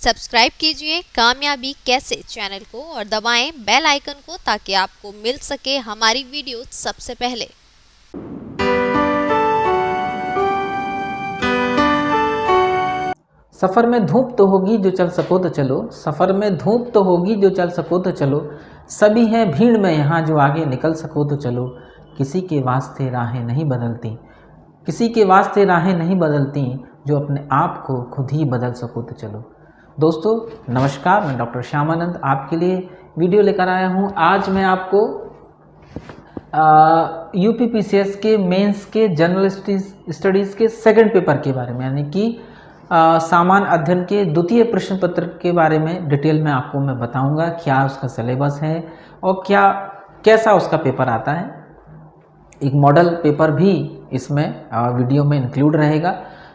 Subscribe कीजिए कामयाबी कैसे चैनल को और दबाएं बेल आइकन को ताकि आपको मिल सके हमारी वीडियो सबसे पहले। सफ़र में धूप तो होगी जो चल सको तो चलो, सफ़र में धूप तो होगी जो चल सको तो चलो, सभी हैं भीड़ में यहाँ जो आगे निकल सको तो चलो, किसी के वास्ते राहें नहीं बदलती, किसी के वास्ते राहें नहीं बदलती, जो अपने आप को खुद ही बदल सको तो चलो। दोस्तों नमस्कार, मैं डॉक्टर श्यामानंद आपके लिए वीडियो लेकर आया हूँ। आज मैं आपको UPPCS के मेंस के जनरल स्टडीज़ के सेकंड पेपर के बारे में, यानी कि सामान्य अध्ययन के द्वितीय प्रश्न पत्र के बारे में डिटेल में आपको मैं बताऊंगा क्या उसका सिलेबस है और कैसा उसका पेपर आता है। एक मॉडल पेपर भी इसमें वीडियो में इंक्लूड रहेगा।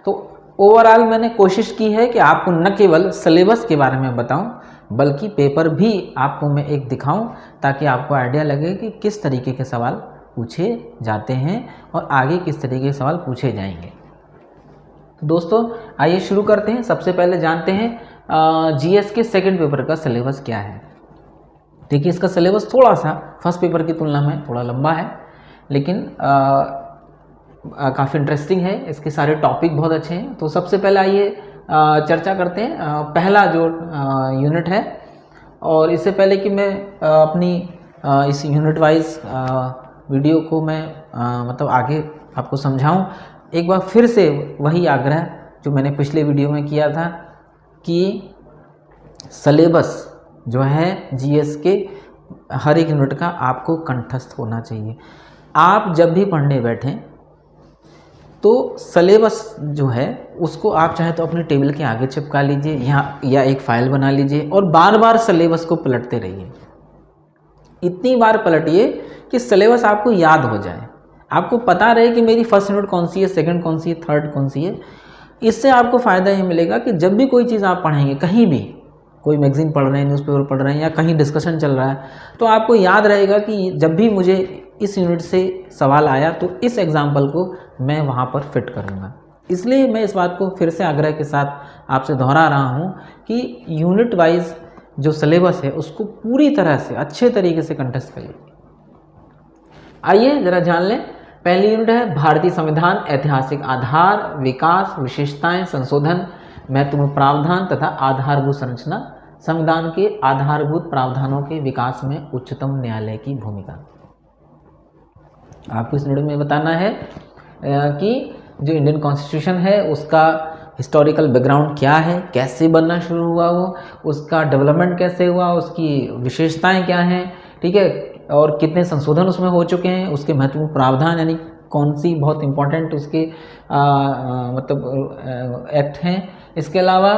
तो ओवरऑल मैंने कोशिश की है कि आपको न केवल सिलेबस के बारे में बताऊं बल्कि पेपर भी आपको मैं एक दिखाऊं ताकि आपको आइडिया लगे कि किस तरीके के सवाल पूछे जाते हैं और आगे किस तरीके के सवाल पूछे जाएंगे। तो दोस्तों आइए शुरू करते हैं। सबसे पहले जानते हैं GS के सेकंड पेपर का सिलेबस क्या है। देखिए इसका सिलेबस थोड़ा सा फर्स्ट पेपर की तुलना में थोड़ा लंबा है, लेकिन काफ़ी इंटरेस्टिंग है। इसके सारे टॉपिक बहुत अच्छे हैं। तो सबसे पहले आइए चर्चा करते हैं पहला जो यूनिट है। और इससे पहले कि मैं अपनी इस यूनिट वाइज वीडियो को मैं मतलब आगे आपको समझाऊं, एक बार फिर से वही आग्रह जो मैंने पिछले वीडियो में किया था कि सिलेबस जो है GS के हर एक यूनिट का आपको कंठस्थ होना चाहिए। आप जब भी पढ़ने बैठें तो सिलेबस जो है उसको आप चाहे तो अपने टेबल के आगे चिपका लीजिए या एक फाइल बना लीजिए और बार बार सिलेबस को पलटते रहिए। इतनी बार पलटिए कि सिलेबस आपको याद हो जाए, आपको पता रहे कि मेरी फर्स्ट यूनिट कौन सी है, सेकंड कौन सी है, थर्ड कौन सी है। इससे आपको फ़ायदा ये मिलेगा कि जब भी कोई चीज़ आप पढ़ेंगे, कहीं भी कोई मैगज़ीन पढ़ रहे हैं, न्यूज़पेपर पढ़ रहे हैं या कहीं डिस्कशन चल रहा है, तो आपको याद रहेगा कि जब भी मुझे इस यूनिट से सवाल आया तो इस एग्जाम्पल को मैं वहाँ पर फिट करूँगा। इसलिए मैं इस बात को फिर से आग्रह के साथ आपसे दोहरा रहा हूँ कि यूनिट वाइज जो सिलेबस है उसको पूरी तरह से अच्छे तरीके से कंटेस्ट करिए। आइए ज़रा जान लें। पहली यूनिट है भारतीय संविधान, ऐतिहासिक आधार, विकास, विशेषताएं, संशोधन, महत्वपूर्ण प्रावधान तथा आधारभूत संरचना। संविधान के आधारभूत प्रावधानों के विकास में उच्चतम न्यायालय की भूमिका। आपको इस यूनिट में बताना है कि जो इंडियन कॉन्स्टिट्यूशन है उसका हिस्टोरिकल बैकग्राउंड क्या है, कैसे बनना शुरू हुआ वो, उसका डेवलपमेंट कैसे हुआ, उसकी विशेषताएं क्या हैं, ठीक है, और कितने संशोधन उसमें हो चुके हैं, उसके महत्वपूर्ण प्रावधान यानी कौन सी बहुत इंपॉर्टेंट उसके मतलब एक्ट हैं। इसके अलावा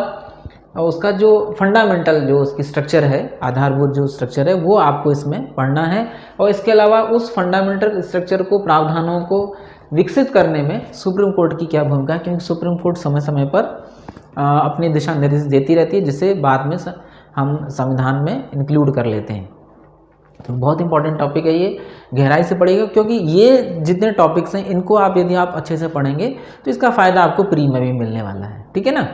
उसका जो फंडामेंटल जो उसकी स्ट्रक्चर है, आधारभूत जो स्ट्रक्चर है वो आपको इसमें पढ़ना है। और इसके अलावा उस फंडामेंटल स्ट्रक्चर को, प्रावधानों को विकसित करने में सुप्रीम कोर्ट की क्या भूमिका है, क्योंकि सुप्रीम कोर्ट समय समय पर अपने दिशा निर्देश देती रहती है जिसे बाद में हम संविधान में इंक्लूड कर लेते हैं। तो बहुत इंपॉर्टेंट टॉपिक है ये, गहराई से पढ़िएगा क्योंकि ये जितने टॉपिक्स हैं इनको आप यदि आप अच्छे से पढ़ेंगे तो इसका फ़ायदा आपको प्री में भी मिलने वाला है, ठीक है ना।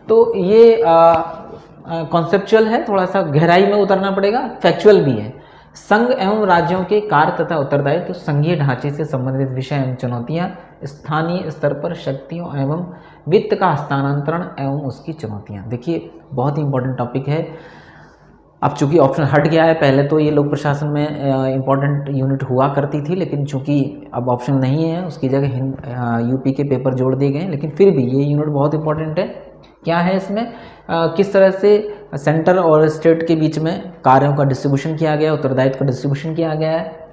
तो ये कॉन्सेप्चुअल है, थोड़ा सा गहराई में उतरना पड़ेगा, फैक्चुअल भी है। संघ एवं राज्यों के कार्य तथा उत्तरदायित्व, तो संघीय ढांचे से संबंधित विषय एवं चुनौतियाँ, स्थानीय स्तर पर शक्तियों एवं वित्त का हस्तांतरण एवं उसकी चुनौतियाँ। देखिए बहुत ही इंपॉर्टेंट टॉपिक है। अब चूंकि ऑप्शन हट गया है, पहले तो ये लोक प्रशासन में इम्पॉर्टेंट यूनिट हुआ करती थी, लेकिन चूंकि अब ऑप्शन नहीं है उसकी जगह यूपी के पेपर जोड़ दिए गए, लेकिन फिर भी ये यूनिट बहुत इंपॉर्टेंट है। क्या है इसमें, किस तरह से सेंटर और स्टेट के बीच में कार्यों का डिस्ट्रीब्यूशन किया गया, उत्तरदायित्व का डिस्ट्रीब्यूशन किया गया है।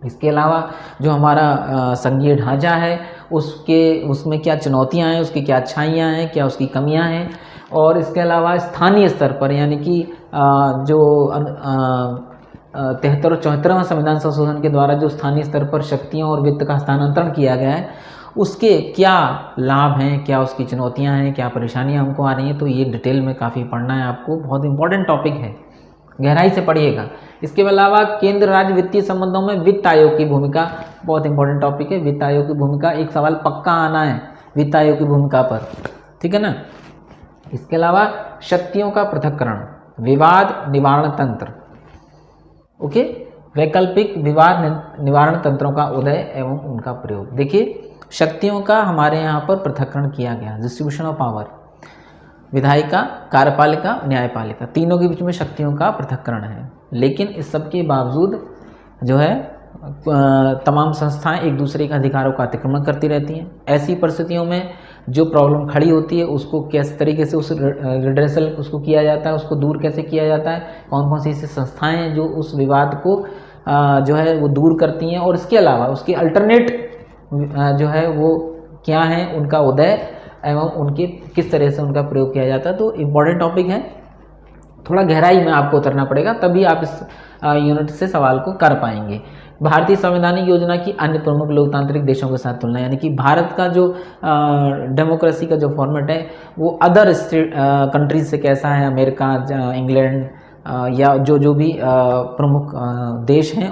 इसके अलावा जो हमारा संघीय ढांचा है उसमें क्या चुनौतियां हैं, उसकी क्या अच्छाइयां हैं, क्या उसकी कमियां हैं। और इसके अलावा स्थानीय स्तर पर यानी कि जो 73 और 74वां संविधान संशोधन के द्वारा जो स्थानीय स्तर पर शक्तियों और वित्त का हस्तांतरण किया गया है उसके क्या लाभ हैं, क्या उसकी चुनौतियां हैं, क्या परेशानियां हमको आ रही हैं, तो ये डिटेल में काफ़ी पढ़ना है आपको। बहुत इंपॉर्टेंट टॉपिक है, गहराई से पढ़िएगा। इसके अलावा केंद्र राज्य वित्तीय संबंधों में वित्त आयोग की भूमिका, बहुत इंपॉर्टेंट टॉपिक है। वित्त आयोग की भूमिका, एक सवाल पक्का आना है वित्त आयोग की भूमिका पर, ठीक है ना। इसके अलावा शक्तियों का पृथक्करण, विवाद निवारण तंत्र, ओके, वैकल्पिक विवाद निवारण तंत्रों का उदय एवं उनका प्रयोग। देखिए शक्तियों का हमारे यहाँ पर पृथक्करण किया गया, डिस्ट्रीब्यूशन ऑफ पावर, विधायिका, कार्यपालिका, न्यायपालिका, तीनों के बीच में शक्तियों का पृथक्करण है। लेकिन इस सब के बावजूद जो है तमाम संस्थाएं एक दूसरे के अधिकारों का अतिक्रमण करती रहती हैं। ऐसी परिस्थितियों में जो प्रॉब्लम खड़ी होती है उसको किस तरीके से उस रिड्रेसल उसको किया जाता है, उसको दूर कैसे किया जाता है, कौन कौन सी ऐसी संस्थाएं हैं जो उस विवाद को जो है वो दूर करती हैं, और इसके अलावा उसके अल्टरनेट जो है वो क्या हैं, उनका उदय एवं उनके किस तरह से उनका प्रयोग किया जाता है। तो इम्पॉर्टेंट टॉपिक है, थोड़ा गहराई में आपको उतरना पड़ेगा तभी आप इस यूनिट से सवाल को कर पाएंगे। भारतीय संवैधानिक योजना की अन्य प्रमुख लोकतांत्रिक देशों के साथ तुलना, यानी कि भारत का जो डेमोक्रेसी का जो फॉर्मेट है वो अदर कंट्रीज से कैसा है, अमेरिका, इंग्लैंड या जो भी प्रमुख देश हैं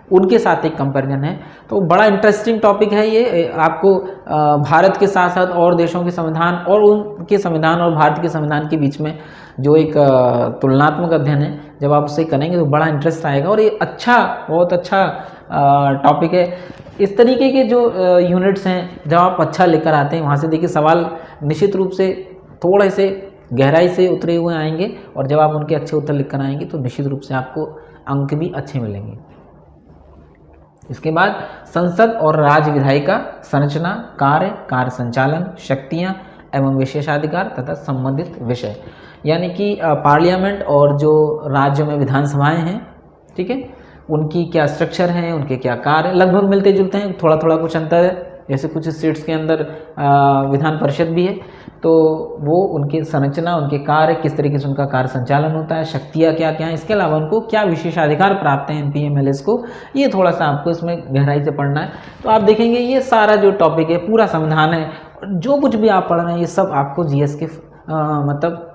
उनके साथ एक कंपैरिजन है। तो बड़ा इंटरेस्टिंग टॉपिक है ये, आपको भारत के साथ साथ और देशों के संविधान और उनके संविधान और भारत के संविधान के बीच में जो एक तुलनात्मक अध्ययन है, जब आप उससे करेंगे तो बड़ा इंटरेस्ट आएगा और ये बहुत अच्छा टॉपिक है। इस तरीके के जो यूनिट्स हैं जब आप अच्छा लेकर आते हैं वहाँ से देखिए सवाल निश्चित रूप से थोड़े से गहराई से उतरे हुए आएंगे, और जब आप उनके अच्छे उत्तर लिखकर आएंगे तो निश्चित रूप से आपको अंक भी अच्छे मिलेंगे। इसके बाद संसद और राज्य विधायिका, संरचना, कार्य संचालन, शक्तियां एवं विशेषाधिकार तथा संबंधित विषय, यानी कि पार्लियामेंट और जो राज्यों में विधानसभाएं हैं, ठीक है, उनकी क्या स्ट्रक्चर है, उनके क्या कार्य, लगभग मिलते जुलते हैं, थोड़ा थोड़ा कुछ अंतर है। जैसे कुछ स्टेट्स के अंदर विधान परिषद भी है, तो वो उनकी संरचना, उनके कार्य, किस तरीके से उनका कार्य संचालन होता है, शक्तियाँ क्या क्या हैं, इसके अलावा उनको क्या विशेषाधिकार प्राप्त हैं एमपी एमएलएस को, ये थोड़ा सा आपको इसमें गहराई से पढ़ना है। तो आप देखेंगे ये सारा जो टॉपिक है, पूरा संविधान है, जो कुछ भी आप पढ़ रहे हैं ये सब आपको जीएस के मतलब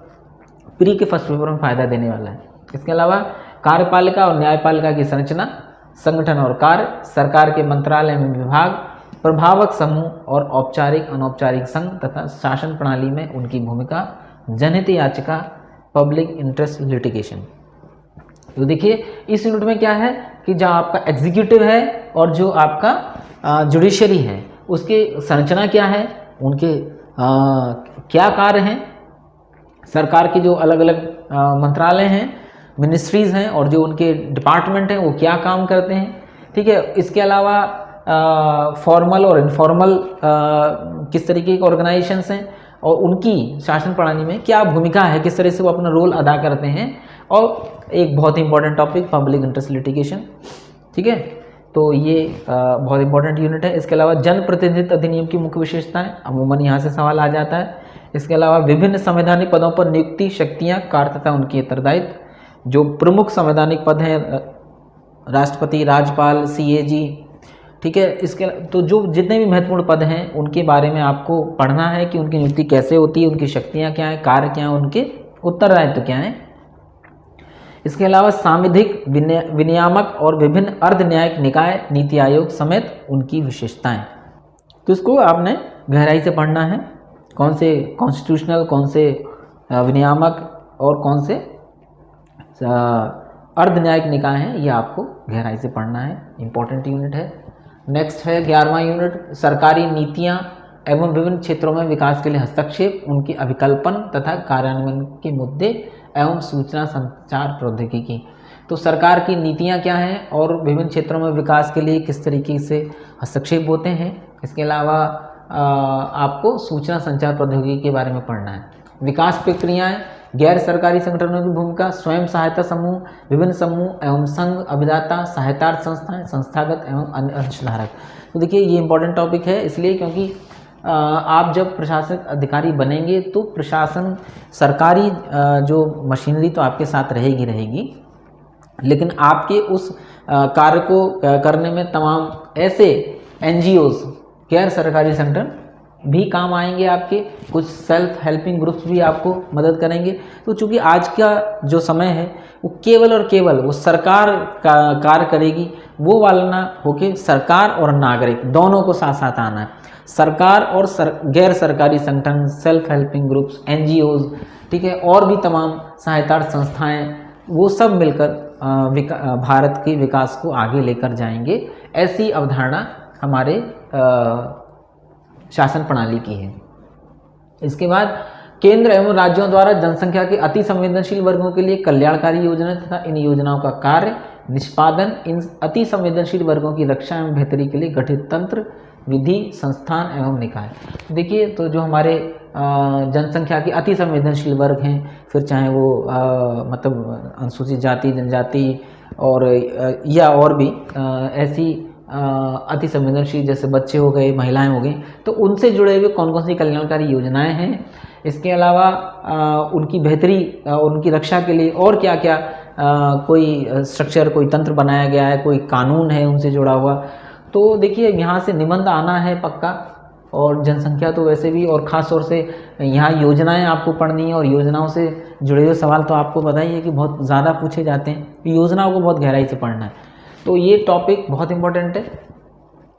प्री के फर्स्ट पेपर में फ़ायदा देने वाला है। इसके अलावा कार्यपालिका और न्यायपालिका की संरचना, संगठन और कार्य, सरकार के मंत्रालय एवं विभाग, प्रभावक समूह और औपचारिक अनौपचारिक संघ तथा शासन प्रणाली में उनकी भूमिका, जनहित याचिका, पब्लिक इंटरेस्ट लिटिगेशन। तो देखिए इस यूनिट में क्या है कि जो आपका एग्जीक्यूटिव है और जो आपका जुडिशरी है उसकी संरचना क्या है, उनके क्या कार्य हैं, सरकार के जो अलग अलग मंत्रालय हैं, मिनिस्ट्रीज़ हैं और जो उनके डिपार्टमेंट हैं वो क्या काम करते हैं, ठीक है। इसके अलावा फॉर्मल और इनफॉर्मल किस तरीके के ऑर्गेनाइजेशंस हैं और उनकी शासन प्रणाली में क्या भूमिका है, किस तरह से वो अपना रोल अदा करते हैं, और एक बहुत ही important topic public interest litigation, ठीक है। तो ये बहुत इंपॉर्टेंट यूनिट है। इसके अलावा जनप्रतिनिधित्व अधिनियम की मुख्य विशेषताएं, अमूमन यहाँ से सवाल आ जाता है। इसके अलावा विभिन्न संवैधानिक पदों पर नियुक्ति, शक्तियाँ, कार्य तथा उनके उत्तरदायित्व। जो प्रमुख संवैधानिक पद हैं राष्ट्रपति, राज्यपाल, सीएजी, ठीक है। इसके तो जो जितने भी महत्वपूर्ण पद हैं उनके बारे में आपको पढ़ना है कि उनकी नियुक्ति कैसे होती है, उनकी शक्तियाँ क्या हैं, कार्य क्या हैं, उनके उत्तरदायित्व क्या हैं। इसके अलावा सांविधिक, विनियामक और विभिन्न अर्ध न्यायिक निकाय, नीति आयोग समेत उनकी विशेषताएं। तो इसको आपने गहराई से पढ़ना है, कौन से कॉन्स्टिट्यूशनल, कौन से विनियामक और कौन से अर्ध न्यायिक निकाय हैं, ये आपको गहराई से पढ़ना है। इंपॉर्टेंट यूनिट है। नेक्स्ट है 11वां यूनिट, सरकारी नीतियाँ एवं विभिन्न क्षेत्रों में विकास के लिए हस्तक्षेप, उनके अभिकल्पन तथा कार्यान्वयन के मुद्दे एवं सूचना संचार प्रौद्योगिकी। तो सरकार की नीतियाँ क्या हैं और विभिन्न क्षेत्रों में विकास के लिए किस तरीके से हस्तक्षेप होते हैं। इसके अलावा आपको सूचना संचार प्रौद्योगिकी के बारे में पढ़ना है। विकास प्रक्रियाएं, गैर सरकारी संगठनों की भूमिका, स्वयं सहायता समूह, विभिन्न समूह एवं संघ, अभिदाता, सहायता संस्थाएं, संस्थागत एवं अन्य अंशधारक। तो देखिए ये इंपॉर्टेंट टॉपिक है इसलिए क्योंकि आप जब प्रशासनिक अधिकारी बनेंगे तो प्रशासन, सरकारी जो मशीनरी तो आपके साथ रहेगी, लेकिन आपके उस कार्य को करने में तमाम ऐसे एनजीओज, गैर सरकारी संगठन भी काम आएंगे आपके, कुछ सेल्फ हेल्पिंग ग्रुप्स भी आपको मदद करेंगे। तो चूंकि आज का जो समय है वो केवल और केवल वो सरकार का कार्य करेगी, वो वाला ना होके सरकार और नागरिक दोनों को साथ साथ आना है। सरकार और गैर सरकारी संगठन, सेल्फ हेल्पिंग ग्रुप्स, NGOs, ठीक है, और भी तमाम सहायता संस्थाएं, वो सब मिलकर भारत के विकास को आगे लेकर जाएंगे, ऐसी अवधारणा हमारे शासन प्रणाली की है। इसके बाद केंद्र एवं राज्यों द्वारा जनसंख्या के अति संवेदनशील वर्गों के लिए कल्याणकारी योजना तथा इन योजनाओं का कार्य निष्पादन, इन अति संवेदनशील वर्गों की रक्षा एवं बेहतरी के लिए गठित तंत्र, विधि, संस्थान एवं निकाय। देखिए, तो जो हमारे जनसंख्या के अति संवेदनशील वर्ग हैं, फिर चाहे वो मतलब अनुसूचित जाति, जनजाति और या और भी ऐसी अति संवेदनशील जैसे बच्चे हो गए, महिलाएं हो गई, तो उनसे जुड़े हुए कौन कौन सी कल्याणकारी योजनाएं हैं। इसके अलावा उनकी बेहतरी, उनकी रक्षा के लिए और क्या क्या कोई स्ट्रक्चर, कोई तंत्र बनाया गया है, कोई कानून है उनसे जुड़ा हुआ। तो देखिए, यहाँ से निबंध आना है पक्का, और जनसंख्या तो वैसे भी, और ख़ास तौर से यहाँ योजनाएं आपको पढ़नी है, और योजनाओं से जुड़े हुए सवाल तो आपको पता ही है कि बहुत ज़्यादा पूछे जाते हैं, योजनाओं को बहुत गहराई से पढ़ना है, तो ये टॉपिक बहुत इंपॉर्टेंट है।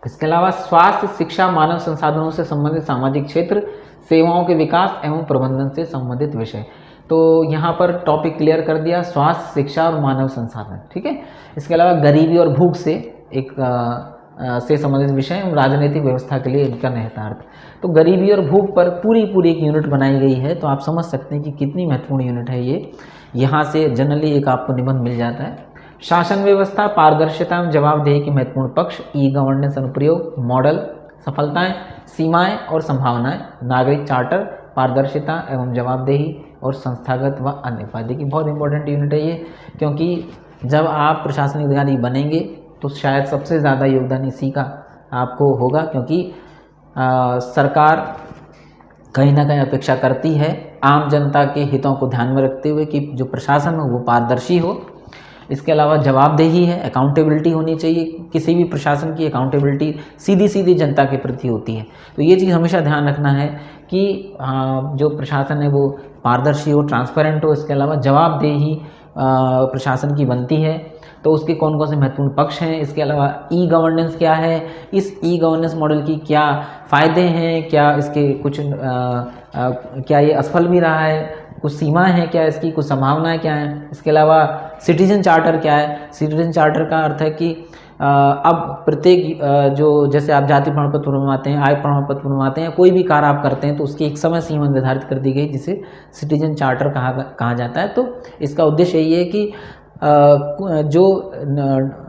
इसके अलावा स्वास्थ्य, शिक्षा, मानव संसाधनों से संबंधित सामाजिक क्षेत्र, सेवाओं के विकास एवं प्रबंधन से संबंधित विषय, तो यहाँ पर टॉपिक क्लियर कर दिया, स्वास्थ्य, शिक्षा और मानव संसाधन, ठीक है। इसके अलावा गरीबी और भूख से से संबंधित विषय, राजनीतिक व्यवस्था के लिए इनका निहितार्थ। तो गरीबी और भूख पर पूरी एक यूनिट बनाई गई है, तो आप समझ सकते हैं कि कितनी महत्वपूर्ण यूनिट है ये। यहाँ से जनरली एक आपको निबंध मिल जाता है। शासन व्यवस्था, पारदर्शिता एवं जवाबदेही के महत्वपूर्ण पक्ष, ई गवर्नेंस अनुप्रयोग, मॉडल, सफलताएं, सीमाएं और संभावनाएं, नागरिक चार्टर, पारदर्शिता एवं जवाबदेही और संस्थागत व अन्य उपाय। देखिए, बहुत इंपॉर्टेंट यूनिट है ये, क्योंकि जब आप प्रशासनिक अधिकारी बनेंगे तो शायद सबसे ज़्यादा योगदान इसी का आपको होगा, क्योंकि सरकार कहीं ना कहीं अपेक्षा करती है आम जनता के हितों को ध्यान में रखते हुए कि जो प्रशासन हो वो पारदर्शी हो। इसके अलावा जवाबदेही है, अकाउंटेबिलिटी होनी चाहिए, किसी भी प्रशासन की अकाउंटेबिलिटी सीधी जनता के प्रति होती है। तो ये चीज़ हमेशा ध्यान रखना है कि जो प्रशासन है वो पारदर्शी हो, ट्रांसपेरेंट हो। इसके अलावा जवाबदेही प्रशासन की बनती है, तो उसके कौन कौन से महत्वपूर्ण पक्ष हैं। इसके अलावा ई गवर्नेंस क्या है, इस ई गवर्नेंस मॉडल की क्या फ़ायदे हैं, क्या इसके कुछ क्या ये असफल भी रहा है, कुछ सीमाएं हैं क्या इसकी, कुछ संभावनाएं क्या हैं। इसके अलावा सिटीजन चार्टर क्या है। सिटीजन चार्टर का अर्थ है कि अब प्रत्येक जो जैसे आप जाति प्रमाण पत्र बनवाते हैं, आय प्रमाण पत्र बनवाते हैं, कोई भी कार्य आप करते हैं तो उसकी एक समय सीमा निर्धारित कर दी गई जिसे सिटीजन चार्टर कहा जाता है। तो इसका उद्देश्य यही है कि जो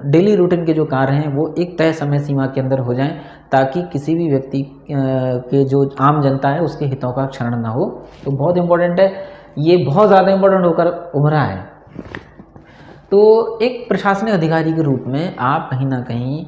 डेली रूटीन के जो कार्य हैं वो एक तय समय सीमा के अंदर हो जाएं, ताकि किसी भी व्यक्ति के जो आम जनता है उसके हितों का क्षरण ना हो। तो बहुत इम्पोर्टेंट है, ये बहुत ज़्यादा इम्पोर्टेंट होकर उभरा है। तो एक प्रशासनिक अधिकारी के रूप में आप कहीं ना कहीं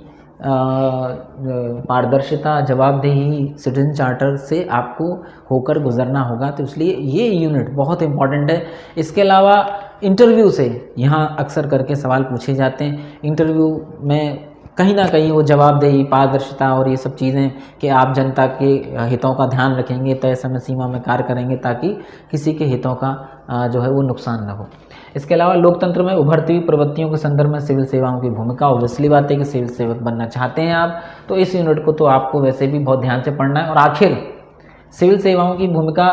पारदर्शिता, जवाबदेही, सिटीजन चार्टर से आपको होकर गुजरना होगा, तो इसलिए ये यूनिट बहुत इंपॉर्टेंट है। इसके अलावा इंटरव्यू से यहाँ अक्सर करके सवाल पूछे जाते हैं। इंटरव्यू में कहीं ना कहीं वो जवाबदेही, पारदर्शिता और ये सब चीज़ें कि आप जनता के हितों का ध्यान रखेंगे, तय समय सीमा में कार्य करेंगे ताकि किसी के हितों का जो है वो नुकसान न हो। इसके अलावा लोकतंत्र में उभरती हुई प्रवृत्तियों के संदर्भ में सिविल सेवाओं की भूमिका, ऑब्वियसली बात है कि सिविल सेवक बनना चाहते हैं आप, तो इस यूनिट को तो आपको वैसे भी बहुत ध्यान से पढ़ना है। और आखिर सिविल सेवाओं की भूमिका,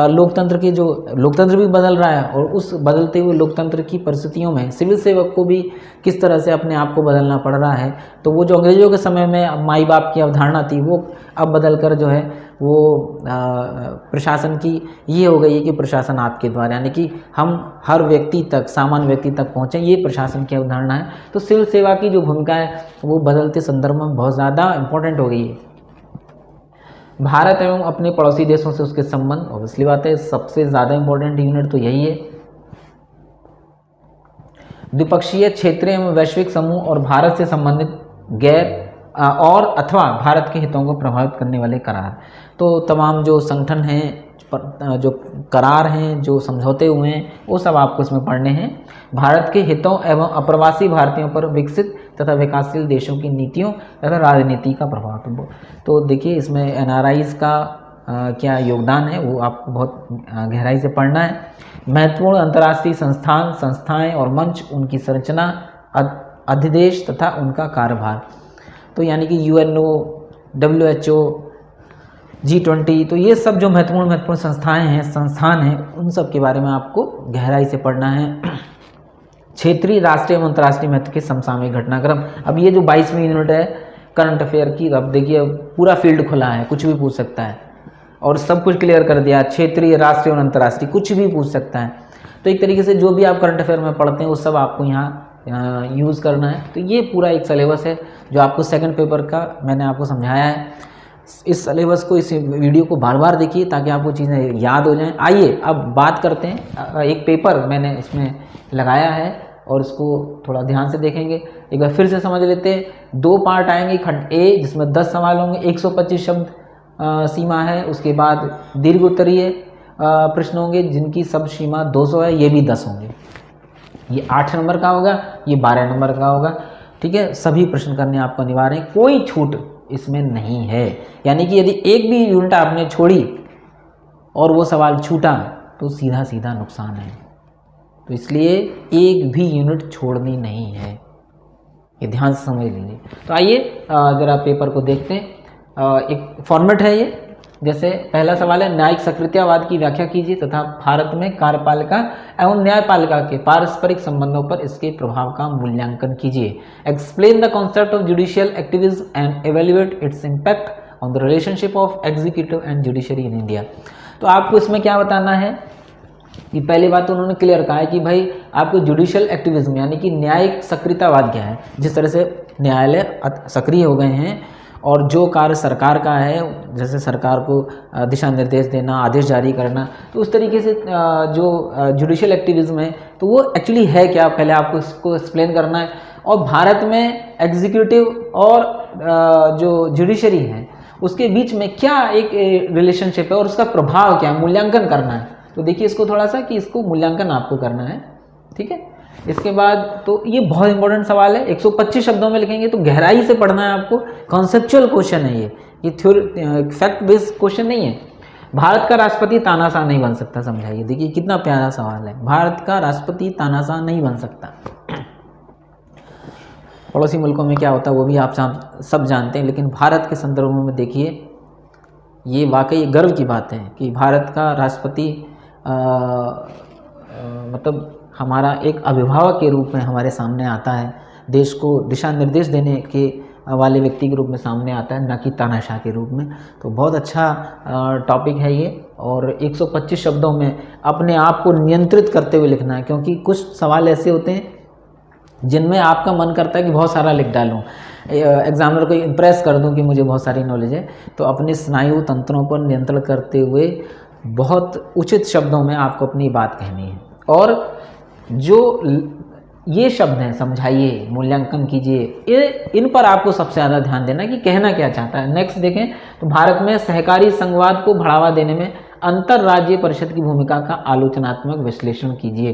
लोकतंत्र भी बदल रहा है और उस बदलते हुए लोकतंत्र की परिस्थितियों में सिविल सेवक को भी किस तरह से अपने आप को बदलना पड़ रहा है। तो वो जो अंग्रेजों के समय में माई बाप की अवधारणा थी वो अब बदल कर जो है वो प्रशासन की ये हो गई है कि प्रशासन आपके द्वारा, यानी कि हम हर व्यक्ति तक, सामान्य व्यक्ति तक पहुँचें, ये प्रशासन की अवधारणा है। तो सिविल सेवा की जो भूमिका है वो बदलते संदर्भ में बहुत ज़्यादा इम्पोर्टेंट हो गई है। भारत एवं अपने पड़ोसी देशों से उसके संबंध, ऑब्वियसली बात है सबसे ज़्यादा इम्पोर्टेंट यूनिट तो यही है। द्विपक्षीय, क्षेत्रीय एवं वैश्विक समूह और भारत से संबंधित गैर और अथवा भारत के हितों को प्रभावित करने वाले करार। तो तमाम जो संगठन हैं, जो करार हैं, जो समझौते हुए हैं, वो सब आपको इसमें पढ़ने हैं। भारत के हितों एवं अप्रवासी भारतीयों पर विकसित तथा विकासशील देशों की नीतियों तथा राजनीति का प्रभाव। तो देखिए इसमें NRIs का क्या योगदान है वो आपको बहुत गहराई से पढ़ना है। महत्वपूर्ण अंतर्राष्ट्रीय संस्थान, संस्थाएं और मंच, उनकी संरचना, अधिदेश तथा उनका कार्यभार। तो यानी कि UNO, WHO, G20, तो ये सब जो महत्वपूर्ण संस्थान हैं उन सब के बारे में आपको गहराई से पढ़ना है। क्षेत्रीय, राष्ट्रीय एवं अंतर्राष्ट्रीय महत्व के समसामयिक घटनाक्रम। अब ये जो 22वीं यूनिट है करंट अफेयर की, अब देखिए पूरा फील्ड खुला है, कुछ भी पूछ सकता है और सब कुछ क्लियर कर दिया। क्षेत्रीय, राष्ट्रीय और अंतर्राष्ट्रीय कुछ भी पूछ सकता है। तो एक तरीके से जो भी आप करंट अफेयर में पढ़ते हैं वो सब आपको यहाँ यूज़ करना है। तो ये पूरा एक सिलेबस है जो आपको सेकंड पेपर का मैंने आपको समझाया है। इस सिलेबस को, इस वीडियो को बार बार देखिए ताकि आपको चीज़ें याद हो जाएं। आइए अब बात करते हैं, एक पेपर मैंने इसमें लगाया है और इसको थोड़ा ध्यान से देखेंगे। एक बार फिर से समझ लेते हैं। 2 पार्ट आएंगे। खंड ए जिसमें 10 सवाल होंगे, 125 शब्द सीमा है। उसके बाद दीर्घ उत्तरीय प्रश्न होंगे जिनकी सब सीमा 200 है, ये भी 10 होंगे। ये 8 नंबर का होगा, ये 12 नंबर का होगा। ठीक है, सभी प्रश्न करने आपको अनिवार्य है, कोई छूट इसमें नहीं है। यानी कि यदि एक भी यूनिट आपने छोड़ी और वो सवाल छूटा तो सीधा सीधा नुकसान है। तो इसलिए एक भी यूनिट छोड़नी नहीं है, ये ध्यान से समझ लीजिए। तो आइए जरा पेपर को देखते हैं। एक फॉर्मेट है ये। जैसे पहला सवाल है, न्यायिक सक्रियतावाद की व्याख्या कीजिए तथा भारत में कार्यपालिका एवं न्यायपालिका के पारस्परिक संबंधों पर इसके प्रभाव का मूल्यांकन कीजिए। Explain the concept of judicial activism and evaluate its impact on the relationship of executive and judiciary in India. तो आपको इसमें क्या बताना है कि पहली बात तो उन्होंने क्लियर कहा है कि भाई आपको जुडिशियल एक्टिविज्म यानी कि न्यायिक सक्रियतावाद क्या है। जिस तरह से न्यायालय सक्रिय हो गए हैं और जो कार्य सरकार का है, जैसे सरकार को दिशा निर्देश देना, आदेश जारी करना, तो उस तरीके से जो जुडिशियल एक्टिविज्म है तो वो एक्चुअली है क्या, पहले आपको इसको एक्सप्लेन करना है। और भारत में एग्जीक्यूटिव और जो जुडिशरी है उसके बीच में क्या एक रिलेशनशिप है और उसका प्रभाव क्या है, मूल्यांकन करना है। तो देखिए इसको थोड़ा सा कि इसको मूल्यांकन आपको करना है। ठीक है, इसके बाद तो ये बहुत इंपॉर्टेंट सवाल है, 125 शब्दों में लिखेंगे तो गहराई से पढ़ना है आपको। कॉन्सेप्चुअल क्वेश्चन है ये थ्योरी फैक्ट बेस्ड क्वेश्चन नहीं है। भारत का राष्ट्रपति तानाशाह नहीं बन सकता, समझाइए। देखिए कितना प्यारा सवाल है, भारत का राष्ट्रपति तानाशाह नहीं बन सकता। पड़ोसी मुल्कों में क्या होता है वो भी आप सब जानते हैं, लेकिन भारत के संदर्भ में देखिए ये वाकई गर्व की बात है कि भारत का राष्ट्रपति मतलब हमारा एक अभिभावक के रूप में हमारे सामने आता है, देश को दिशा निर्देश देने के वाले व्यक्ति के रूप में सामने आता है, ना कि तानाशाह के रूप में। तो बहुत अच्छा टॉपिक है ये। और 125 शब्दों में अपने आप को नियंत्रित करते हुए लिखना है, क्योंकि कुछ सवाल ऐसे होते हैं जिनमें आपका मन करता है कि बहुत सारा लिख डालूं, एग्जामिनर को इम्प्रेस कर दूं कि मुझे बहुत सारी नॉलेज है। तो अपने स्नायु तंत्रों पर नियंत्रण करते हुए बहुत उचित शब्दों में आपको अपनी बात कहनी है। और जो ये शब्द हैं, समझाइए, मूल्यांकन कीजिए, इन पर आपको सबसे ज़्यादा ध्यान देना कि कहना क्या चाहता है। नेक्स्ट देखें तो भारत में सहकारी संघवाद को बढ़ावा देने में अंतर्राज्यीय परिषद की भूमिका का आलोचनात्मक विश्लेषण कीजिए।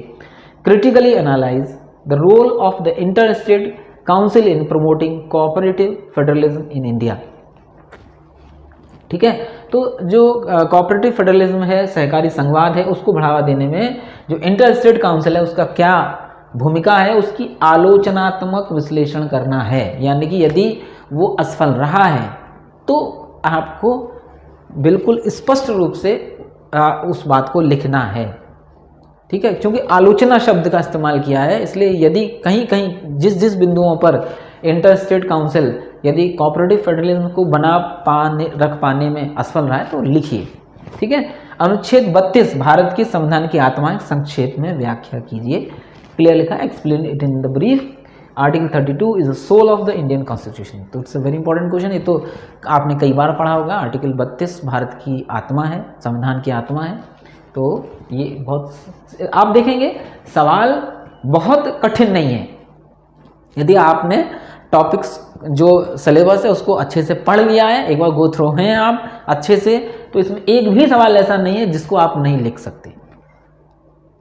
Critically analyse the role of the inter state council in promoting cooperative federalism in India. ठीक है, तो जो कोऑपरेटिव फेडरलिज्म है, सहकारी संघवाद है, उसको बढ़ावा देने में जो इंटर स्टेट काउंसिल है उसका क्या भूमिका है, उसकी आलोचनात्मक विश्लेषण करना है। यानी कि यदि वो असफल रहा है तो आपको बिल्कुल स्पष्ट रूप से उस बात को लिखना है। ठीक है, क्योंकि आलोचना शब्द का इस्तेमाल किया है, इसलिए यदि कहीं कहीं जिस बिंदुओं पर इंटर स्टेट काउंसिल यदि कोऑपरेटिव फेडरलिज्म को रख पाने में असफल रहा है तो लिखिए। ठीक है, अनुच्छेद 32 भारत के संविधान की आत्मा संक्षेप में व्याख्या कीजिए। क्लियर लिखा, explain it in the brief. Article 32 is the soul of the Indian constitution. तो it's a very important question, ये तो आपने कई बार पढ़ा होगा। आर्टिकल 32 भारत की आत्मा है, संविधान की आत्मा है। तो ये बहुत आप देखेंगे सवाल बहुत कठिन नहीं है यदि आपने टॉपिक्स जो सिलेबस है उसको अच्छे से पढ़ लिया है, एक बार गो थ्रू हैं आप अच्छे से, तो इसमें एक भी सवाल ऐसा नहीं है जिसको आप नहीं लिख सकते।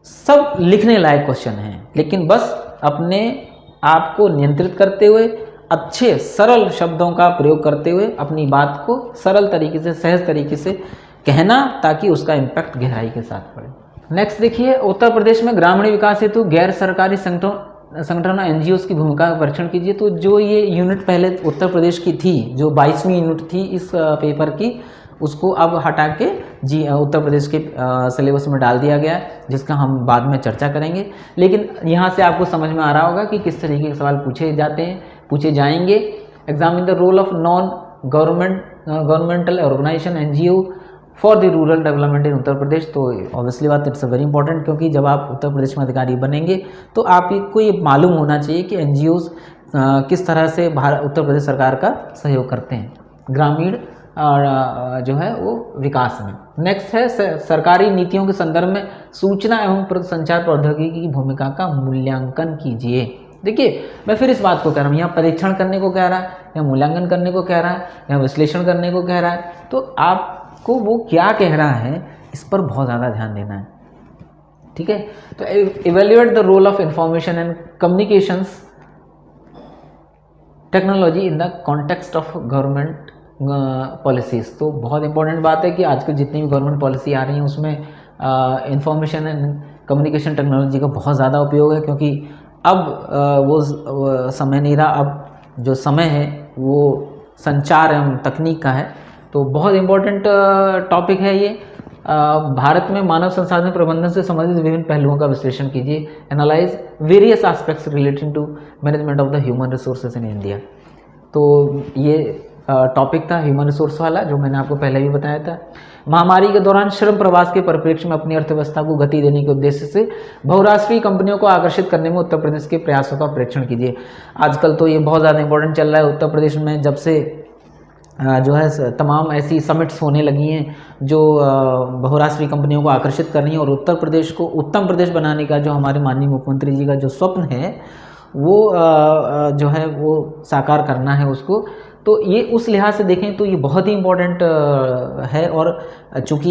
सब लिखने लायक क्वेश्चन हैं, लेकिन बस अपने आप को नियंत्रित करते हुए अच्छे सरल शब्दों का प्रयोग करते हुए अपनी बात को सरल तरीके से, सहज तरीके से कहना, ताकि उसका इम्पैक्ट गहराई के साथ पड़े। नेक्स्ट देखिए, उत्तर प्रदेश में ग्रामीण विकास हेतु गैर सरकारी संगठन एनजीओस की भूमिका का परीक्षण कीजिए। तो जो ये यूनिट पहले उत्तर प्रदेश की थी, जो 22वीं यूनिट थी इस पेपर की, उसको अब हटा के उत्तर प्रदेश के सिलेबस में डाल दिया गया है, जिसका हम बाद में चर्चा करेंगे। लेकिन यहाँ से आपको समझ में आ रहा होगा कि किस तरीके के सवाल पूछे जाएंगे। Examine the role of non governmental organisation NGO for the rural development in Uttar Pradesh. तो ऑब्वियसली बात, इट्स वेरी इंपॉर्टेंट, क्योंकि जब आप उत्तर प्रदेश में अधिकारी बनेंगे तो आपको ये मालूम होना चाहिए कि NGOs किस तरह से उत्तर प्रदेश सरकार का सहयोग करते हैं ग्रामीण जो है वो विकास में। नेक्स्ट है सरकारी नीतियों के संदर्भ में सूचना एवं संचार प्रौद्योगिकी की भूमिका का मूल्यांकन कीजिए। देखिए, मैं फिर इस बात को कह रहा हूँ, यहाँ परीक्षण करने को कह रहा है, या मूल्यांकन करने को कह रहा है, या विश्लेषण करने को कह रहा है, तो आपको वो क्या कह रहा है इस पर बहुत ज़्यादा ध्यान देना है। ठीक है, तो evaluate the role of information and communications technology in the context of government policies. तो बहुत इंपॉर्टेंट बात है कि आजकल जितनी भी गवर्नमेंट पॉलिसी आ रही हैं उसमें इंफॉर्मेशन एंड कम्युनिकेशन टेक्नोलॉजी का बहुत ज़्यादा उपयोग है, क्योंकि अब वो समय नहीं रहा, अब जो समय है वो संचार एवं तकनीक का है। तो बहुत इंपॉर्टेंट टॉपिक है ये। भारत में मानव संसाधन प्रबंधन से संबंधित विभिन्न पहलुओं का विश्लेषण कीजिए। Analyse various aspects relating to management of the human resources in India. तो ये टॉपिक था ह्यूमन रिसोर्स वाला, जो मैंने आपको पहले भी बताया था। महामारी के दौरान श्रम प्रवास के परिप्रेक्ष्य में अपनी अर्थव्यवस्था को गति देने के उद्देश्य से बहुराष्ट्रीय कंपनियों को आकर्षित करने में उत्तर प्रदेश के प्रयासों का प्रेक्षण कीजिए। आजकल तो ये बहुत ज़्यादा इंपॉर्टेंट चल रहा है। उत्तर प्रदेश में जब से जो है तमाम ऐसी समिट्स होने लगी हैं जो बहुराष्ट्रीय कंपनियों को आकर्षित कर रही हैं, और उत्तर प्रदेश को उत्तम प्रदेश बनाने का जो हमारे माननीय मुख्यमंत्री जी का जो स्वप्न है वो जो है वो साकार करना है उसको। तो ये उस लिहाज से देखें तो ये बहुत ही इम्पोर्टेंट है। और चूँकि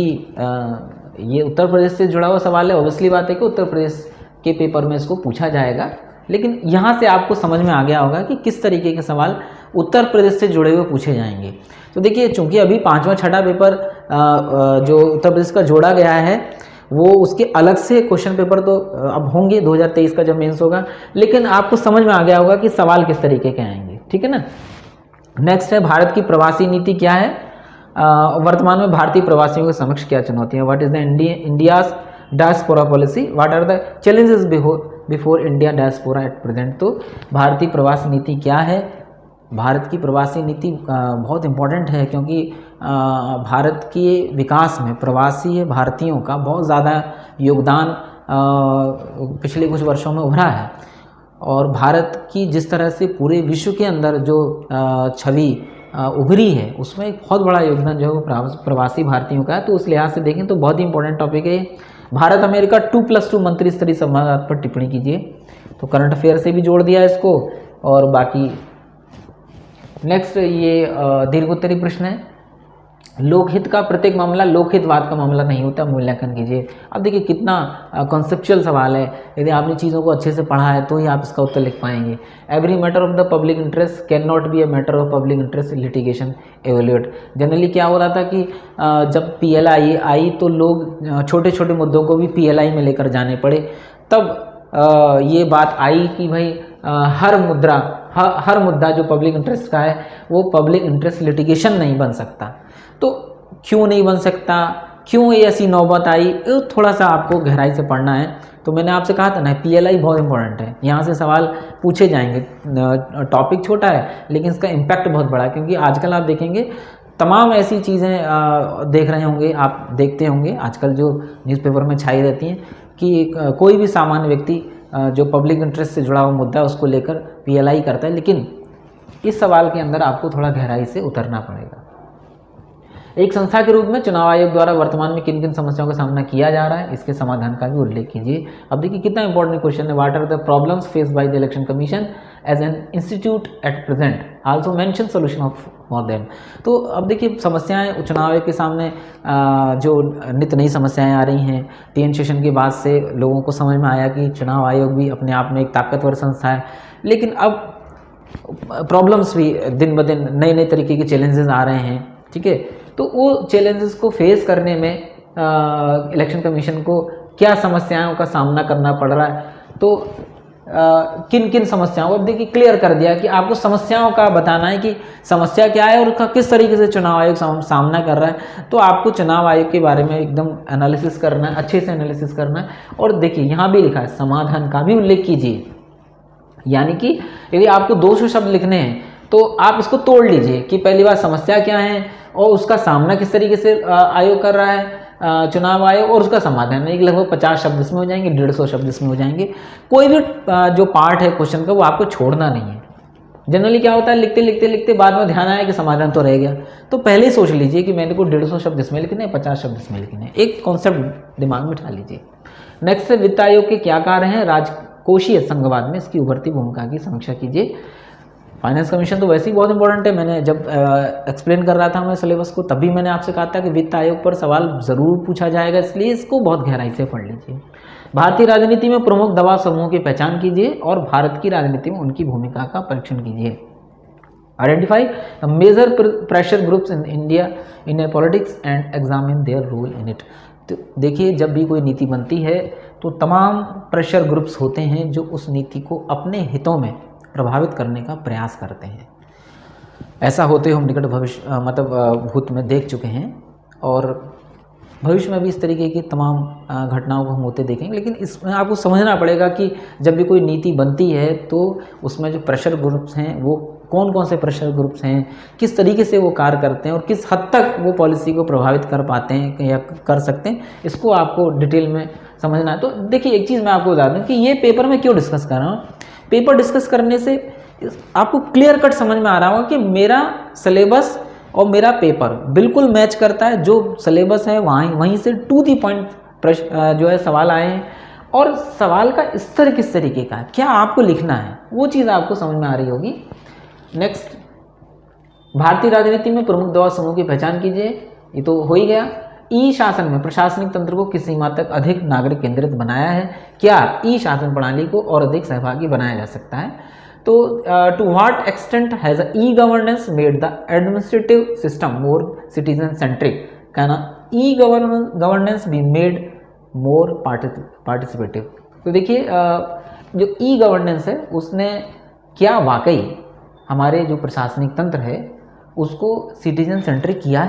ये उत्तर प्रदेश से जुड़ा हुआ सवाल है, ऑब्वियसली बात है कि उत्तर प्रदेश के पेपर में इसको पूछा जाएगा। लेकिन यहाँ से आपको समझ में आ गया होगा कि किस तरीके के सवाल उत्तर प्रदेश से जुड़े हुए पूछे जाएंगे। तो देखिए, चूँकि अभी 5वां 6ठा पेपर जो उत्तर प्रदेश का जोड़ा गया है, वो उसके अलग से क्वेश्चन पेपर तो अब होंगे 2023 का जब मेंस होगा, लेकिन आपको समझ में आ गया होगा कि सवाल किस तरीके के आएंगे। ठीक है ना। नेक्स्ट है, भारत की प्रवासी नीति क्या है। वर्तमान में भारतीय प्रवासियों के समक्ष क्या चुनौतियाँ। What is the India's diaspora policy, what are the challenges before India diaspora at present. तो भारतीय प्रवासी नीति क्या है। भारत की प्रवासी नीति बहुत इम्पोर्टेंट है, क्योंकि भारत के विकास में प्रवासी भारतीयों का बहुत ज़्यादा योगदान पिछले कुछ वर्षों में उभरा है। और भारत की जिस तरह से पूरे विश्व के अंदर जो छवि उभरी है, उसमें एक बहुत बड़ा योगदान जो है प्रवासी भारतीयों का है। तो उस लिहाज से देखें तो बहुत ही इंपॉर्टेंट टॉपिक है। भारत अमेरिका 2+2 मंत्री स्तरीय संवाद पर टिप्पणी कीजिए। तो करंट अफेयर से भी जोड़ दिया इसको। और बाकी नेक्स्ट ये दीर्घोत्तरी प्रश्न है। लोकहित का प्रत्येक मामला लोकहितवाद का मामला नहीं होता, मूल्यांकन कीजिए। अब देखिए कितना कॉन्सेप्चुअल सवाल है। यदि आपने चीज़ों को अच्छे से पढ़ा है तो ही आप इसका उत्तर लिख पाएंगे। Every matter of the public interest can not be a matter of public interest litigation evaluate. Generally क्या हो रहा था कि जब PLI आई तो लोग छोटे छोटे मुद्दों को भी PLI में लेकर जाने पड़े। तब ये बात आई कि भाई हर मुद्दा जो पब्लिक इंटरेस्ट का है वो पब्लिक इंटरेस्ट लिटिगेशन नहीं बन सकता। तो क्यों नहीं बन सकता, क्यों ये ऐसी नौबत आई, थोड़ा सा आपको गहराई से पढ़ना है। तो मैंने आपसे कहा था ना, PLI बहुत इंपॉर्टेंट है, यहाँ से सवाल पूछे जाएंगे। टॉपिक छोटा है लेकिन इसका इम्पैक्ट बहुत बड़ा है, क्योंकि आजकल आप देखेंगे तमाम ऐसी चीज़ें देख रहे होंगे, आप देखते होंगे आजकल जो न्यूज़पेपर में छाई रहती हैं कि कोई भी सामान्य व्यक्ति जो पब्लिक इंटरेस्ट से जुड़ा हुआ मुद्दा है उसको लेकर PLI करता है। लेकिन इस सवाल के अंदर आपको थोड़ा गहराई से उतरना पड़ेगा। एक संस्था के रूप में चुनाव आयोग द्वारा वर्तमान में किन किन समस्याओं का सामना किया जा रहा है, इसके समाधान का भी उल्लेख कीजिए। अब देखिए कितना इंपॉर्टेंट क्वेश्चन है। What are the problems faced by the election commission as an institute at present, also mention solution of for them. तो अब देखिए समस्याएं चुनाव आयोग के सामने जो नित्य नई समस्याएं आ रही हैं, TN सेशन के बाद से लोगों को समझ में आया कि चुनाव आयोग भी अपने आप में एक ताकतवर संस्था है। लेकिन अब प्रॉब्लम्स भी दिन ब दिन नए नए तरीके के चैलेंजेस आ रहे हैं। ठीक है, तो वो चैलेंजेस को फेस करने में इलेक्शन कमीशन को क्या समस्याओं का सामना करना पड़ रहा है। तो किन किन समस्याओं को, अब देखिए क्लियर कर दिया कि आपको समस्याओं का बताना है कि समस्या क्या है और उसका किस तरीके से चुनाव आयोग सामना कर रहा है। तो आपको चुनाव आयोग के बारे में एकदम एनालिसिस करना है, अच्छे से एनालिसिस करना है। और देखिए यहाँ भी लिखा है समाधान का भी उल्लेख कीजिए, यानी कि यदि आपको 200 शब्द लिखने हैं तो आप इसको तोड़ लीजिए कि पहली बात समस्या क्या है और उसका सामना किस तरीके से आयोग कर रहा है, चुनाव आयोग, और उसका समाधान। एक लगभग 50 शब्द इसमें हो जाएंगे, 150 शब्द इसमें हो जाएंगे। कोई भी जो पार्ट है क्वेश्चन का वो आपको छोड़ना नहीं है। जनरली क्या होता है, लिखते लिखते लिखते बाद में ध्यान आया कि समाधान तो रह गया, तो पहले ही सोच लीजिए कि मैंने को 150 शब्द इसमें लिखने हैं, 50 शब्द इसमें लिखने हैं। एक कॉन्सेप्ट दिमाग में उठा लीजिए। नेक्स्ट है वित्त आयोग के क्या कार्य हैं, राजकोषीय संघवाद में इसकी उभरती भूमिका की समीक्षा कीजिए। फाइनेंस कमीशन तो वैसे ही बहुत इंपॉर्टेंट है। मैंने जब एक्सप्लेन कर रहा था मैं सिलेबस को, तभी मैंने आपसे कहा था कि वित्त आयोग पर सवाल ज़रूर पूछा जाएगा, इसलिए इसको बहुत गहराई से पढ़ लीजिए। भारतीय राजनीति में प्रमुख दबाव समूहों की पहचान कीजिए और भारत की राजनीति में उनकी भूमिका का परीक्षण कीजिए। Identify major pressure groups in India in politics and examine their role in it. तो देखिए जब भी कोई नीति बनती है तो तमाम प्रेशर ग्रुप्स होते हैं जो उस नीति को अपने हितों में प्रभावित करने का प्रयास करते हैं। ऐसा होते हम निकट भविष्य मतलब भूत में देख चुके हैं और भविष्य में भी इस तरीके की तमाम घटनाओं को हम होते देखेंगे। लेकिन इसमें आपको समझना पड़ेगा कि जब भी कोई नीति बनती है तो उसमें जो प्रेशर ग्रुप्स हैं वो कौन कौन से प्रेशर ग्रुप्स हैं, किस तरीके से वो कार्य करते हैं और किस हद तक वो पॉलिसी को प्रभावित कर पाते हैं या कर सकते हैं, इसको आपको डिटेल में समझना है। तो देखिए एक चीज़ मैं आपको बता दूँ कि ये पेपर में क्यों डिस्कस कर रहा हूँ। पेपर डिस्कस करने से आपको क्लियर कट समझ में आ रहा होगा कि मेरा सिलेबस और मेरा पेपर बिल्कुल मैच करता है। जो सिलेबस है वहीं से टू दी पॉइंट जो है सवाल आए हैं और सवाल का स्तर किस तरीके का है, क्या आपको लिखना है, वो चीज़ आपको समझ में आ रही होगी। नेक्स्ट, भारतीय राजनीति में प्रमुख दबाव समूह की पहचान कीजिए, ये तो हो ही गया। ई शासन में प्रशासनिक तंत्र को किस सीमा तक अधिक नागरिक केंद्रित बनाया है, क्या ई शासन प्रणाली को और अधिक सहभागी बनाया जा सकता है। तो to what extent has e governance made the administrative system more citizen centric, can e governance be made more participative. तो देखिए जो ई गवर्नेंस है उसने क्या वाकई हमारे जो प्रशासनिक तंत्र है उसको सिटीजन सेंट्रिक किया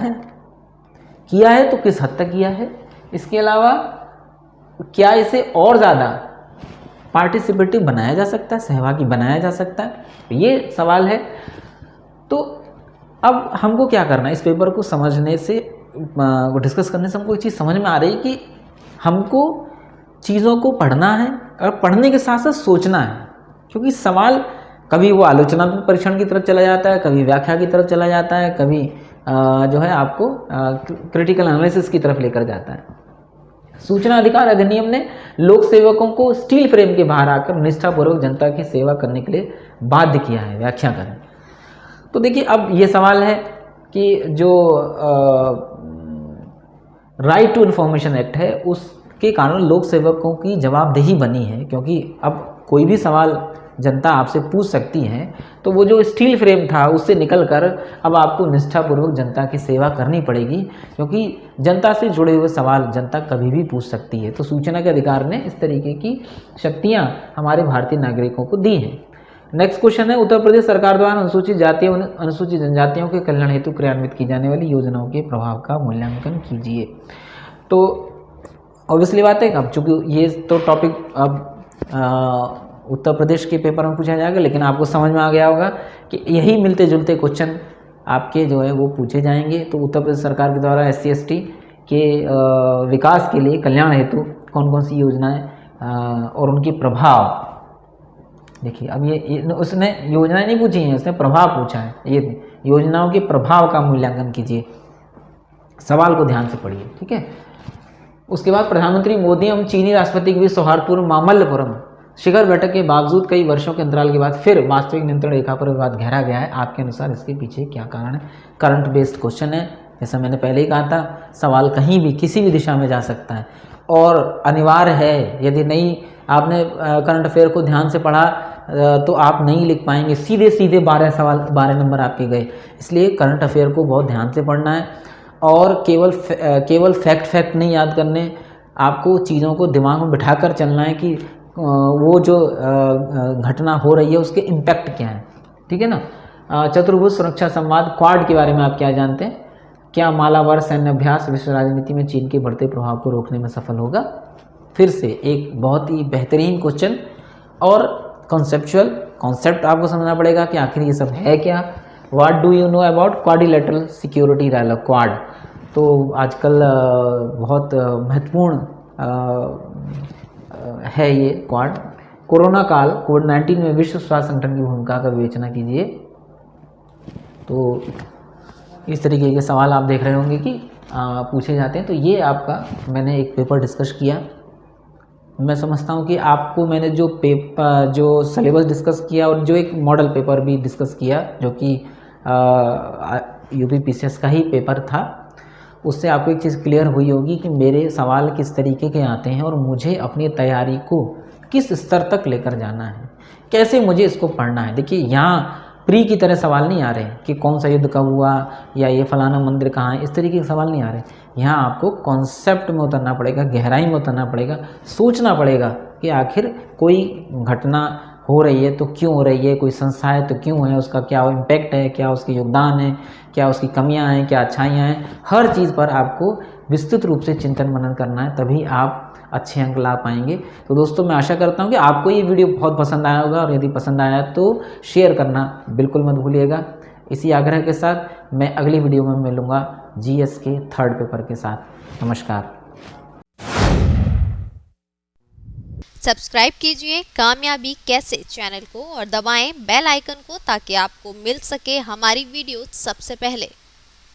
है तो किस हद तक किया है। इसके अलावा क्या इसे और ज़्यादा पार्टिसिपेटिव बनाया जा सकता है, सहभागी बनाया जा सकता है, ये सवाल है। तो अब हमको क्या करना है, इस पेपर को समझने से डिस्कस करने से हमको एक चीज़ समझ में आ रही है कि हमको चीज़ों को पढ़ना है और पढ़ने के साथ साथ सोचना है। क्योंकि सवाल कभी वो आलोचनात्मक परीक्षण की तरफ चला जाता है, कभी व्याख्या की तरफ चला जाता है, कभी जो है आपको क्रिटिकल एनालिसिस की तरफ लेकर जाता है। सूचना अधिकार अधिनियम ने लोक सेवकों को स्टील फ्रेम के बाहर आकर निष्ठापूर्वक जनता की सेवा करने के लिए बाध्य किया है, व्याख्या करें। तो देखिए अब ये सवाल है कि जो राइट टू इन्फॉर्मेशन एक्ट है उसके कारण लोक सेवकों की जवाबदेही बनी है। क्योंकि अब कोई भी सवाल जनता आपसे पूछ सकती है तो वो जो स्टील फ्रेम था उससे निकलकर अब आपको निष्ठापूर्वक जनता की सेवा करनी पड़ेगी, क्योंकि जनता से जुड़े हुए सवाल जनता कभी भी पूछ सकती है। तो सूचना के अधिकार ने इस तरीके की शक्तियां हमारे भारतीय नागरिकों को दी हैं। नेक्स्ट क्वेश्चन है, उत्तर प्रदेश सरकार द्वारा अनुसूचित जाति और अनुसूचित जनजातियों के कल्याण हेतु क्रियान्वित की जाने वाली योजनाओं के प्रभाव का मूल्यांकन कीजिए। तो ऑब्वियसली बात है, अब चूँकि ये तो टॉपिक अब उत्तर प्रदेश के पेपर में पूछा जाएगा, लेकिन आपको समझ में आ गया होगा कि यही मिलते जुलते क्वेश्चन आपके जो है वो पूछे जाएंगे। तो उत्तर प्रदेश सरकार के द्वारा SC/ST के विकास के लिए कल्याण हेतु कौन कौन सी योजनाएं और उनके प्रभाव, देखिए अब ये उसने योजनाएं नहीं पूछी हैं, उसने प्रभाव पूछा है। ये योजनाओं के प्रभाव का मूल्यांकन कीजिए, सवाल को ध्यान से पढ़िए, ठीक है। उसके बाद प्रधानमंत्री मोदी एवं चीनी राष्ट्रपति के बीच सौहार्दपूर्ण मामल्लपुरम शिखर बैठक के बावजूद कई वर्षों के अंतराल के बाद फिर वास्तविक नियंत्रण रेखा पर विवाद गहरा गया है। आपके अनुसार इसके पीछे क्या कारण है। करंट बेस्ड क्वेश्चन है, जैसा मैंने पहले ही कहा था, सवाल कहीं भी किसी भी दिशा में जा सकता है और अनिवार्य है। यदि नहीं आपने करंट अफेयर को ध्यान से पढ़ा तो आप नहीं लिख पाएंगे, सीधे सीधे 12 नंबर आपके गए। इसलिए करंट अफेयर को बहुत ध्यान से पढ़ना है और केवल फैक्ट नहीं याद करने, आपको चीज़ों को दिमाग में बिठाकर चलना है कि वो जो घटना हो रही है उसके इम्पैक्ट क्या है, ठीक है ना। चतुर्भुज सुरक्षा संवाद क्वाड के बारे में आप क्या जानते हैं? क्या मालाबार सैन्य अभ्यास विश्व राजनीति में चीन के बढ़ते प्रभाव को रोकने में सफल होगा? फिर से एक बहुत ही बेहतरीन क्वेश्चन और कॉन्सेप्ट आपको समझना पड़ेगा कि आखिर ये सब है क्या। What do you know about quadrilateral security dialogue, quad? तो आजकल बहुत महत्वपूर्ण है ये क्वाड। कोरोना काल कोविड-19 में विश्व स्वास्थ्य संगठन की भूमिका का विवेचना कीजिए। तो इस तरीके के सवाल आप देख रहे होंगे कि पूछे जाते हैं। तो ये आपका मैंने एक पेपर डिस्कस किया। मैं समझता हूँ कि आपको मैंने जो सिलेबस डिस्कस किया और जो एक मॉडल पेपर भी डिस्कस किया जो कि यूपीपीसीएस का ही पेपर था, उससे आपको एक चीज़ क्लियर हुई होगी कि मेरे सवाल किस तरीके के आते हैं और मुझे अपनी तैयारी को किस स्तर तक लेकर जाना है, कैसे मुझे इसको पढ़ना है। देखिए यहाँ प्री की तरह सवाल नहीं आ रहे कि कौन सा युद्ध कब हुआ या ये फलाना मंदिर कहाँ है, इस तरीके के सवाल नहीं आ रहे। यहाँ आपको कॉन्सेप्ट में उतरना पड़ेगा, गहराई में उतरना पड़ेगा, सोचना पड़ेगा कि आखिर कोई घटना हो रही है तो क्यों हो रही है, कोई संस्था है तो क्यों है, उसका क्या इम्पैक्ट है, क्या उसके योगदान है, क्या उसकी कमियां हैं, क्या अच्छाइयाँ हैं। हर चीज़ पर आपको विस्तृत रूप से चिंतन मनन करना है, तभी आप अच्छे अंक ला पाएंगे। तो दोस्तों मैं आशा करता हूँ कि आपको ये वीडियो बहुत पसंद आया होगा और यदि पसंद आया तो शेयर करना बिल्कुल मत भूलिएगा। इसी आग्रह के साथ मैं अगली वीडियो में मिलूँगा जीएस के थर्ड पेपर के साथ। नमस्कार। सब्सक्राइब कीजिए कामयाबी कैसे चैनल को और दबाएं बेल आइकन को ताकि आपको मिल सके हमारी वीडियो सबसे पहले।